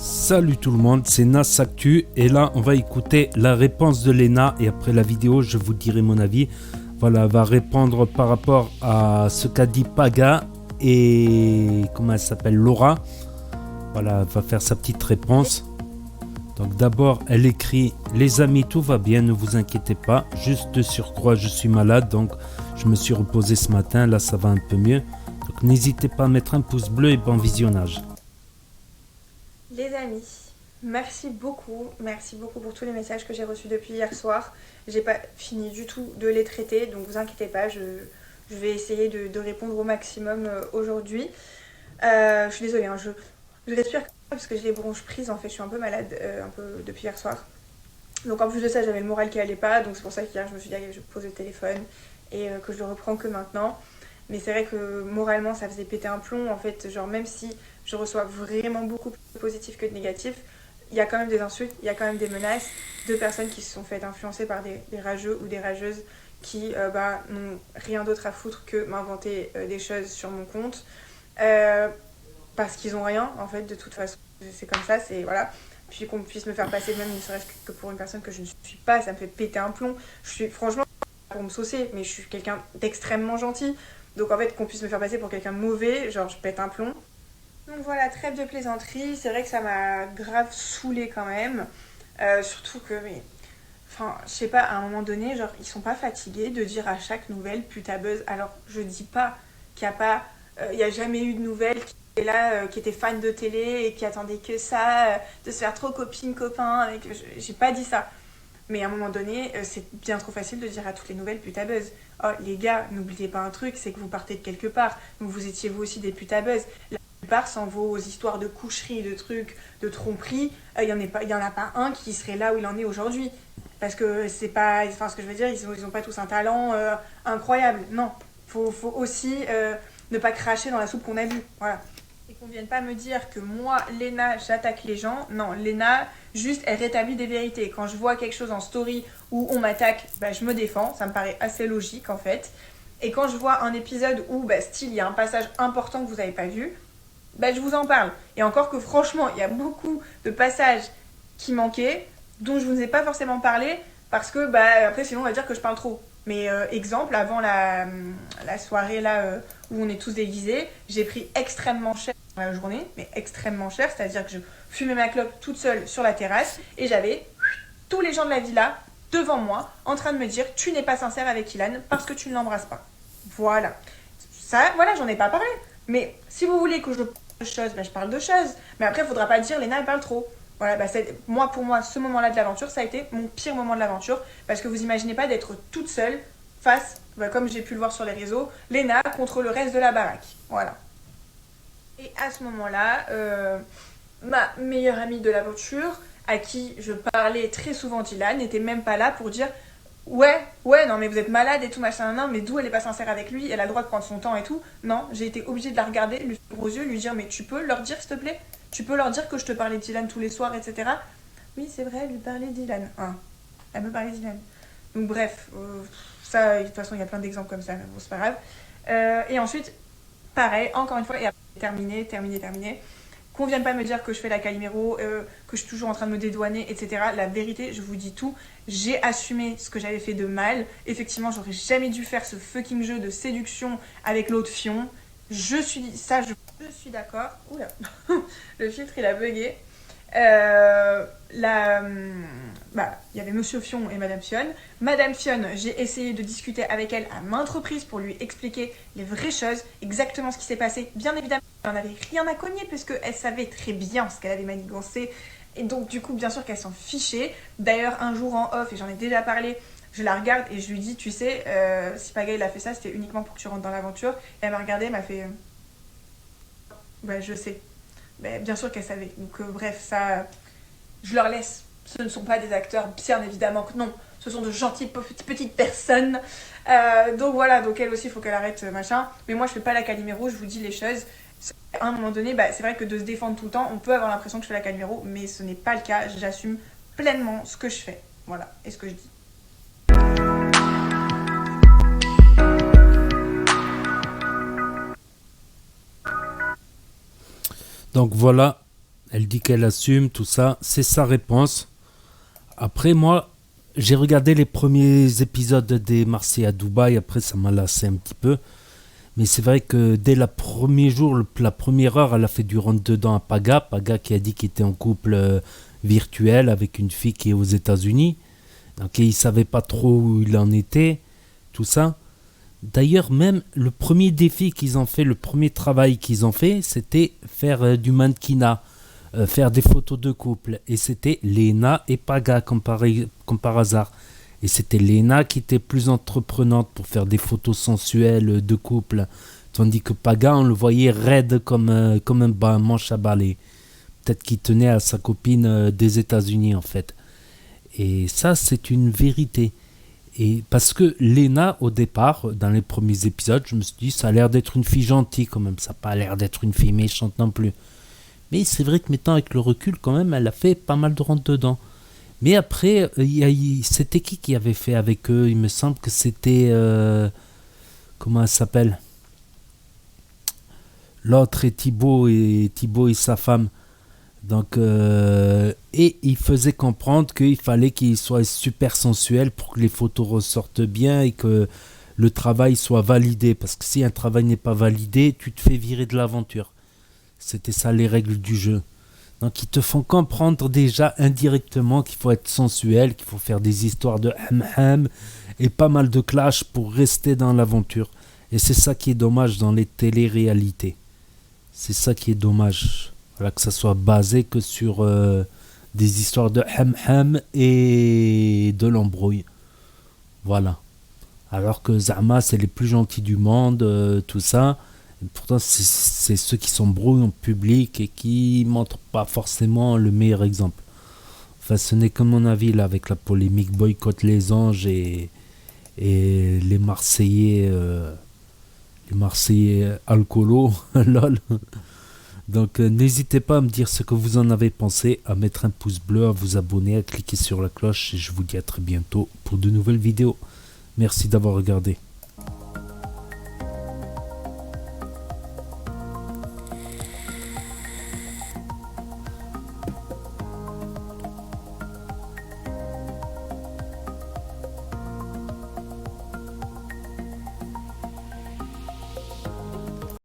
Salut tout le monde, c'est Nas Actu et là on va écouter la réponse de Léna et après la vidéo je vous dirai mon avis. Voilà, elle va répondre par rapport à ce qu'a dit Paga et comment elle s'appelle, Laura. Voilà, elle va faire sa petite réponse. Donc d'abord elle écrit: les amis, tout va bien, ne vous inquiétez pas, juste de surcroît je suis malade donc je me suis reposé ce matin, là ça va un peu mieux. Donc n'hésitez pas à mettre un pouce bleu et bon visionnage. Les amis, merci beaucoup pour tous les messages que j'ai reçus depuis hier soir. J'ai pas fini du tout de les traiter, donc vous inquiétez pas, je vais essayer de répondre au maximum aujourd'hui. Je suis désolée, hein, je respire parce que j'ai les bronches prises, en fait je suis un peu malade un peu depuis hier soir. Donc en plus de ça j'avais le moral qui allait pas, donc c'est pour ça qu'hier je me suis dit allez je pose le téléphone et que je le reprends que maintenant. Mais c'est vrai que moralement ça faisait péter un plomb en fait, genre même si je reçois vraiment beaucoup plus de positifs que de négatifs, il y a quand même des insultes, il y a quand même des menaces de personnes qui se sont fait influencer par des rageux ou des rageuses qui n'ont rien d'autre à foutre que m'inventer des choses sur mon compte parce qu'ils ont rien en fait de toute façon, c'est comme ça, c'est voilà. Puis qu'on puisse me faire passer même ne serait-ce que pour une personne que je ne suis pas, ça me fait péter un plomb. Je suis franchement pour me saucer, mais je suis quelqu'un d'extrêmement gentil. Donc en fait qu'on puisse me faire passer pour quelqu'un de mauvais, genre je pète un plomb. Donc voilà, trêve de plaisanterie, c'est vrai que ça m'a grave saoulée quand même. Surtout que, mais, enfin, je sais pas, à un moment donné, genre, ils sont pas fatigués de dire à chaque nouvelle putain buzz. Alors, je dis pas qu'il y a pas, il y a jamais eu de nouvelles qui étaient là, qui étaient fans de télé et qui attendaient que ça, de se faire trop copine, copain, avec, j'ai pas dit ça. Mais à un moment donné, c'est bien trop facile de dire à toutes les nouvelles putain buzz. Oh, les gars, n'oubliez pas un truc, c'est que vous partez de quelque part. Donc vous étiez vous aussi des putain buzz. La plupart, sans vos histoires de coucherie, de trucs, de tromperie, il y en a pas un qui serait là où il en est aujourd'hui. Parce que c'est pas. Enfin, ce que je veux dire, ils ont pas tous un talent incroyable. Non. Faut aussi ne pas cracher dans la soupe qu'on a bu. Voilà. Et qu'on vienne pas me dire que moi, Léna, j'attaque les gens. Non, Léna, juste, elle rétablit des vérités. Quand je vois quelque chose en story où on m'attaque, bah, je me défends. Ça me paraît assez logique, en fait. Et quand je vois un épisode où, bah, style, il y a un passage important que vous n'avez pas vu, bah, je vous en parle. Et encore que, franchement, il y a beaucoup de passages qui manquaient, dont je ne vous ai pas forcément parlé, parce que, bah, après, sinon, on va dire que je parle trop. Mais exemple, avant la soirée là où on est tous déguisés, j'ai pris extrêmement cher dans la journée, mais extrêmement cher, c'est-à-dire que je fumais ma clope toute seule sur la terrasse et j'avais tous les gens de la villa devant moi en train de me dire tu n'es pas sincère avec Ilan parce que tu ne l'embrasses pas. Voilà. Ça, voilà, j'en ai pas parlé. Mais si vous voulez que je parle de choses, bah, je parle de choses. Mais après, il faudra pas dire Léna, elle parle trop. Voilà, bah pour moi, ce moment-là de l'aventure, ça a été mon pire moment de l'aventure. Parce que vous imaginez pas d'être toute seule face, bah, comme j'ai pu le voir sur les réseaux, Léna contre le reste de la baraque. Voilà. Et à ce moment-là, ma meilleure amie de l'aventure, à qui je parlais très souvent d'Ilan, n'était même pas là pour dire ouais, non, mais vous êtes malade et tout, machin, non, mais d'où elle est pas sincère avec lui, elle a le droit de prendre son temps et tout. Non, j'ai été obligée de la regarder, lui faire gros yeux, lui dire, mais tu peux leur dire, s'il te plaît? Tu peux leur dire que je te parlais d'Ilan tous les soirs, etc. Oui, c'est vrai, elle lui parlait d'Ilan. Hein. Elle me parlait d'Ilan. Donc, bref, ça, de toute façon, il y a plein d'exemples comme ça, mais bon, c'est pas grave. Et ensuite, pareil, encore une fois, et après, terminé. Qu'on vienne pas me dire que je fais la Calimero, que je suis toujours en train de me dédouaner, etc. La vérité, je vous dis tout. J'ai assumé ce que j'avais fait de mal. Effectivement, j'aurais jamais dû faire ce fucking jeu de séduction avec l'autre fion. Je suis d'accord. Oula, le filtre il a bugué. Il y avait Monsieur Fion et Madame Fionn. Madame Fionn, j'ai essayé de discuter avec elle à maintes reprises pour lui expliquer les vraies choses, exactement ce qui s'est passé. Bien évidemment, elle n'en avait rien à cogner puisqu'elle savait très bien ce qu'elle avait manigancé. Et donc, du coup, bien sûr qu'elle s'en fichait. D'ailleurs, un jour en off, et j'en ai déjà parlé, je la regarde et je lui dis, tu sais, si Pagaille a fait ça, c'était uniquement pour que tu rentres dans l'aventure. Et elle m'a regardée, elle m'a fait, ouais, je sais. Mais bien sûr qu'elle savait. Donc, bref, ça, je leur laisse. Ce ne sont pas des acteurs, bien évidemment que non. Ce sont de gentilles petites personnes. Donc voilà, donc elle aussi, il faut qu'elle arrête machin. Mais moi, je fais pas la Calimero, je vous dis les choses. À un moment donné, c'est vrai que de se défendre tout le temps, on peut avoir l'impression que je fais la Calimero, mais ce n'est pas le cas. J'assume pleinement ce que je fais. Voilà, et ce que je dis. Donc voilà, Elle dit qu'elle assume tout ça. C'est sa réponse. Après, moi, j'ai regardé les premiers épisodes des Marseillais à Dubaï. Après, ça m'a lassé un petit peu. Mais c'est vrai que dès le premier jour, la première heure, elle a fait du rentre-dedans à Paga. Paga qui a dit qu'il était en couple virtuel avec une fille qui est aux États-Unis. Donc il ne savait pas trop où il en était, tout ça. D'ailleurs, même le premier défi qu'ils ont fait, le premier travail qu'ils ont fait, c'était faire du mannequinat, faire des photos de couple. Et c'était Léna et Paga, comme par hasard. Et c'était Léna qui était plus entreprenante pour faire des photos sensuelles de couple. Tandis que Paga, on le voyait raide comme un manche à balai. Peut-être qu'il tenait à sa copine des États-Unis, en fait. Et ça, c'est une vérité. Et parce que Léna, au départ, dans les premiers épisodes, je me suis dit, ça a l'air d'être une fille gentille quand même. Ça n'a pas l'air d'être une fille méchante non plus. Mais c'est vrai que maintenant, avec le recul, quand même, elle a fait pas mal de rentre-dedans. Mais après, c'était qui avait fait avec eux? Il me semble que c'était... comment elle s'appelle? L'autre est Thibaut et sa femme. Donc, et il faisait comprendre qu'il fallait qu'il soit super sensuel pour que les photos ressortent bien et que le travail soit validé. Parce que si un travail n'est pas validé, tu te fais virer de l'aventure. C'était ça les règles du jeu. Donc ils te font comprendre déjà indirectement qu'il faut être sensuel, qu'il faut faire des histoires de ham-ham et pas mal de clash pour rester dans l'aventure. Et c'est ça qui est dommage dans les télé-réalités. C'est ça qui est dommage. Voilà, que ça soit basé que sur des histoires de ham-ham et de l'embrouille. Voilà. Alors que Zama, c'est les plus gentils du monde, tout ça. Et pourtant, c'est ceux qui s'embrouillent en public et qui montrent pas forcément le meilleur exemple. Enfin, ce n'est que mon avis là, avec la polémique boycott les anges et les Marseillais alcoolos, lol. Donc n'hésitez pas à me dire ce que vous en avez pensé, à mettre un pouce bleu, à vous abonner, à cliquer sur la cloche et je vous dis à très bientôt pour de nouvelles vidéos. Merci d'avoir regardé.